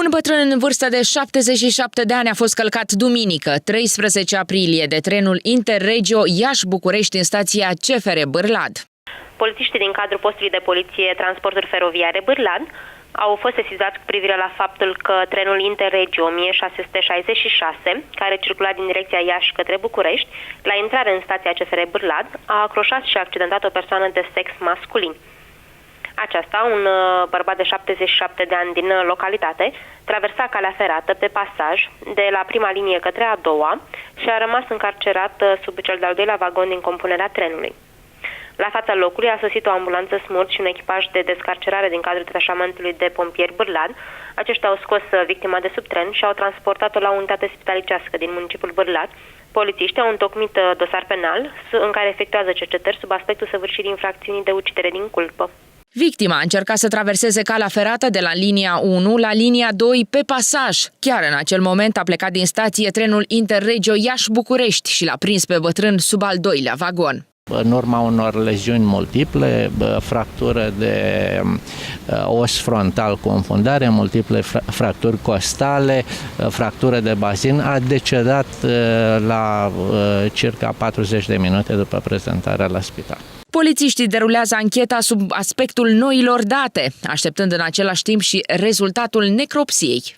Un bătrân în vârstă de 77 de ani a fost călcat duminică, 13 aprilie, de trenul Interregio Iași-București în stația CFR Bârlad. Polițiștii din cadrul postului de poliție Transporturi Feroviare Bârlad au fost sesizați cu privire la faptul că trenul Interregio 1666, care circula din direcția Iași către București, la intrare în stația CFR Bârlad, a acroșat și a accidentat o persoană de sex masculin. Aceasta, un bărbat de 77 de ani din localitate, traversa calea ferată pe pasaj de la prima linie către a doua și a rămas încarcerat sub cel de-al doilea vagon din compunerea trenului. La fața locului a sosit o ambulanță SMURD și un echipaj de descarcerare din cadrul detașamentului de pompieri Bârlad. Aceștia au scos victima de sub tren și au transportat-o la unitate spitalicească din municipiul Bârlad. Polițiștii au întocmit dosar penal în care efectuează cercetări sub aspectul săvârșirii infracțiunii de ucidere din culpă. Victima a încercat să traverseze calea ferată de la linia 1 la linia 2 pe pasaj. Chiar în acel moment a plecat din stație trenul Interregio Iași-București și l-a prins pe bătrân sub al doilea vagon. În urma unor leziuni multiple, fractură de os frontal cu înfundare, multiple fracturi costale, fractură de bazin, a decedat la circa 40 de minute după prezentarea la spital. Polițiștii derulează ancheta sub aspectul noilor date, așteptând în același timp și rezultatul necropsiei.